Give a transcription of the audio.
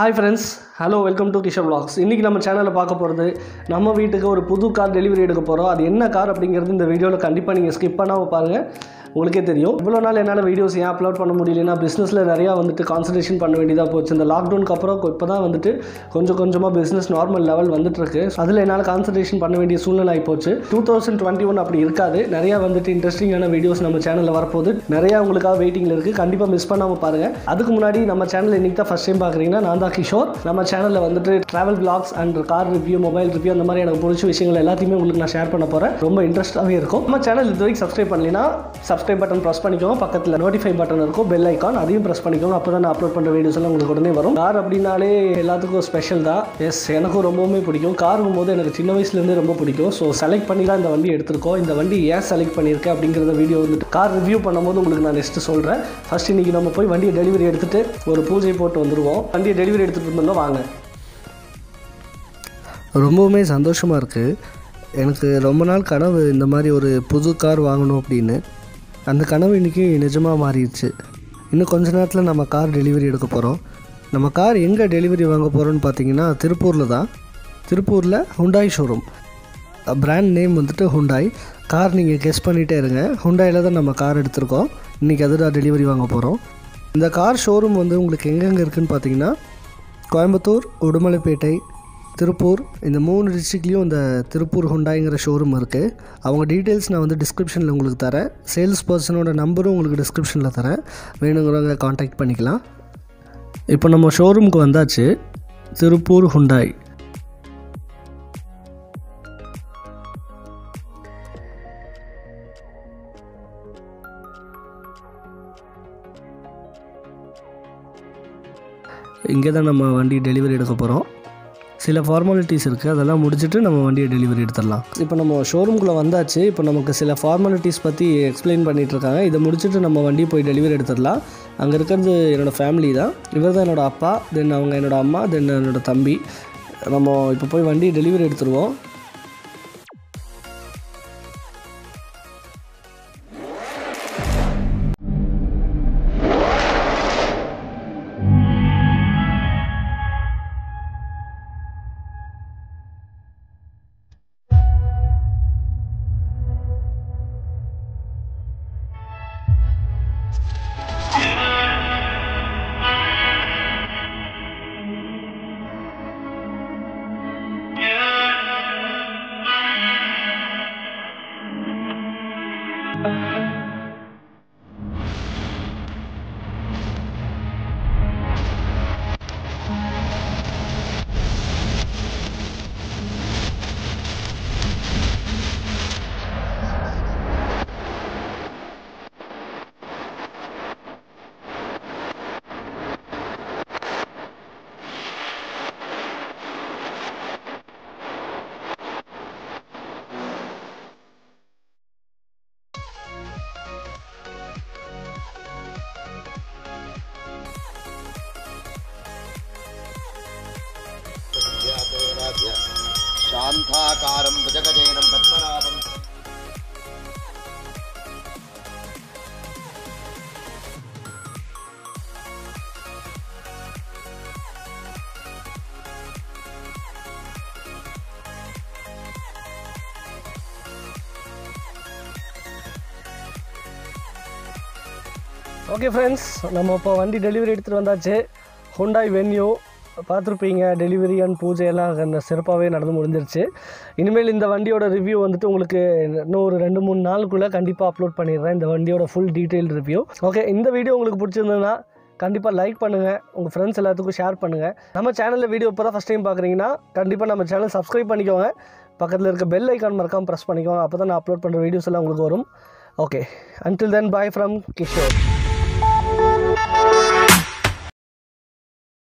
Hi friends, hello, welcome to Kishore Vlogs. இன்னைக்கு நம்ம சேனல்ல பார்க்க போறது நம்ம வீட்டுக்கு ஒரு புது கார் டெலிவரி எடுக்க போறோம். அது என்ன கார் அப்படிங்கிறது இந்த வீடியோல கண்டிப்பா நீங்க ஸ்கிப் பண்ணாம பாருங்க. உங்களுக்கே தெரியும். இவ்வளவு நாள் என்னால வீடியோஸ் ஏன் அப்லோட் பண்ண முடியலனா பிசினஸ்ல நிறைய வந்துட்டு கான்சன்ட்ரேஷன் பண்ண வேண்டியதா போச்சு. இந்த லாக்டவுனுக்கு அப்புறம் இப்போதான் வந்துட்டு கொஞ்சமா பிசினஸ் நார்மல் லெவல் வந்துட்டு இருக்கு. அதுல என்னால கான்சன்ட்ரேஷன் பண்ண வேண்டிய சூழ்நிலை ஆயிப்போச்சு. 2021 அப்படி இருக்காது. நிறைய வந்துட்டு இன்ட்ரஸ்டிங்கான வீடியோஸ் நம்ம சேனல்ல வரப்போகுது. நிறைய உங்களுக்காக வெயிட்டிங்ல இருக்கு. கண்டிப்பா மிஸ் பண்ணாம பாருங்க. அதுக்கு முன்னாடி நம்ம சேனல் இன்னைக்கு தான் ஃபர்ஸ்ட் டைம் பாக்குறீங்கன்னா நான் தான் கிஷோர். நம்ம சேனல்ல வந்துட்டு travel vlogs and car review, mobile review அந்த மாதிரி எனக்கு பிடிச்ச விஷயங்கள் எல்லாத்தையுமே உங்களுக்கு நான் ஷேர் பண்ண போறேன். ரொம்ப இன்ட்ரெஸ்டாவே இருக்கும். நம்ம சேனல் இது வரைக்கும் சப்ஸ்கிரைப் பண்ணலைன்னா சப்ஸ்கிரைப் பட்டன் பிரஸ் பண்ணிக்கோங்க. பக்கத்தில் நோட்டிஃபை பட்டன் இருக்கும், பெல் ஐக்கான், அதையும் பிரஸ் பண்ணிக்கோங்க. அப்போ தான் நான் அப்லோட் பண்ணுற வீடியோஸ் எல்லாம் உங்களுக்கு உடனே வரும். கார் அப்படின்னாலே எல்லாத்துக்கும் ஸ்பெஷல் தான். எஸ், எனக்கும் ரொம்பவுமே பிடிக்கும். காருங்கும் போது எனக்கு சின்ன வயசுலேருந்தே ரொம்ப பிடிக்கும். ஸோ செலக்ட் பண்ணி தான் இந்த வண்டி எடுத்திருக்கோம். இந்த வண்டி ஏன் செலக்ட் பண்ணியிருக்கேன் அப்படிங்கிறத வீடியோ வந்துட்டு கார் ரிவ்யூ பண்ணும்போது உங்களுக்கு நான் நெக்ஸ்ட் சொல்கிறேன். ஃபர்ஸ்ட் இன்னைக்கு நம்ம போய் வண்டியை டெலிவரி எடுத்துட்டு ஒரு பூஜை போட்டு வந்துடுவோம். வண்டியை டெலிவரி எடுத்துகிட்டு வந்தோம் வாங்க. ரொம்பவுமே சந்தோஷமாக இருக்குது. எனக்கு ரொம்ப நாள் கனவு இந்த மாதிரி ஒரு புது கார் வாங்கணும் அப்படின்னு. அந்த கனவு இன்றைக்கி நிஜமாக மாறிடுச்சு. இன்னும் கொஞ்ச நேரத்தில் நம்ம கார் டெலிவரி எடுக்க போகிறோம். நம்ம கார் எங்கே டெலிவரி வாங்க போகிறோன்னு பார்த்தீங்கன்னா திருப்பூரில் தான். திருப்பூரில் ஹுண்டாய் ஷோரூம். பிராண்ட் நேம் வந்துட்டு ஹுண்டாய். கார் நீங்கள் கெஸ் பண்ணிகிட்டே இருங்க. ஹுண்டாயில் தான் நம்ம கார் எடுத்திருக்கோம். இன்றைக்கி அதுதான் டெலிவரி வாங்க போகிறோம். இந்த கார் ஷோரூம் வந்து உங்களுக்கு எங்கெங்கே இருக்குதுன்னு பார்த்தீங்கன்னா கோயம்புத்தூர், உடுமலைப்பேட்டை, திருப்பூர், இந்த 3 டிஸ்ட்ரிக்ட்லேயும் இந்த திருப்பூர் ஹுண்டாய்ங்கிற ஷோரூம் இருக்குது. அவங்க டீட்டெயில்ஸ் நான் வந்து டிஸ்கிரிப்ஷனில் உங்களுக்கு தரேன். சேல்ஸ் பர்சனோட நம்பரும் உங்களுக்கு டிஸ்கிரிப்ஷனில் தரேன். வேணுங்கிறவங்க காண்டாக்ட் பண்ணிக்கலாம். இப்போ நம்ம ஷோரூமுக்கு வந்தாச்சு. திருப்பூர் ஹுண்டாய். இங்கே தான் நம்ம வண்டி டெலிவரி எடுக்க போகிறோம். சில ஃபார்மாலிட்டிஸ் இருக்குது, அதெல்லாம் முடிச்சுட்டு நம்ம வண்டியை டெலிவரி எடுத்துடலாம். இப்போ நம்ம ஷோரூம்குள்ளே வந்தாச்சு. இப்போ நமக்கு சில ஃபார்மாலிட்டிஸ் பற்றி எக்ஸ்பிளைன் பண்ணிகிட்ருக்காங்க. இதை முடிச்சுட்டு நம்ம வண்டியை போய் டெலிவரி எடுத்துடலாம். அங்கே இருக்கிறது என்னோடய ஃபேமிலி தான். இவர் தான் என்னோடய அப்பா, தென் அவங்க என்னோடய அம்மா, தென் என்னோடய தம்பி. நம்ம இப்போ போய் வண்டியை டெலிவரி எடுத்துருவோம். शान्ताकारं भुजगशयनं पद्मनाभं ஓகே ஃப்ரெண்ட்ஸ், நம்ம இப்போ வண்டி டெலிவரி எடுத்துகிட்டு வந்தாச்சு. ஹுண்டாய் வென்யூ பார்த்துருப்பீங்க. டெலிவரி அண்ட் பூஜை எல்லாம் சிறப்பாகவே நடந்து முடிஞ்சிருச்சு. இனிமேல் இந்த வண்டியோட ரிவ்யூ வந்துட்டு உங்களுக்கு இன்னும் ஒரு 2-3 நாளுக்குள்ளே கண்டிப்பாக அப்லோட் பண்ணிடுறேன். இந்த வண்டியோட ஃபுல் டீட்டெயில் ரிவ்யூ. ஓகே, இந்த வீடியோ உங்களுக்கு பிடிச்சிருந்ததுன்னா கண்டிப்பாக லைக் பண்ணுங்கள், உங்கள் ஃப்ரெண்ட்ஸ் எல்லாத்துக்கும் ஷேர் பண்ணுங்கள். நம்ம சேனலில் வீடியோ இப்போ தான் ஃபஸ்ட் டைம் பார்க்குறீங்கன்னா கண்டிப்பாக நம்ம சேனல் சப்ஸ்கிரைப் பண்ணிக்கோங்க. பக்கத்தில் இருக்க பெல் ஐக்கான் மறக்காமல் ப்ரெஸ் பண்ணிக்கோங்க. அப்போ தான் நான் அப்லோட் பண்ணுற வீடியோஸ் எல்லாம் உங்களுக்கு வரும். Okay, until then, bye from Kishore.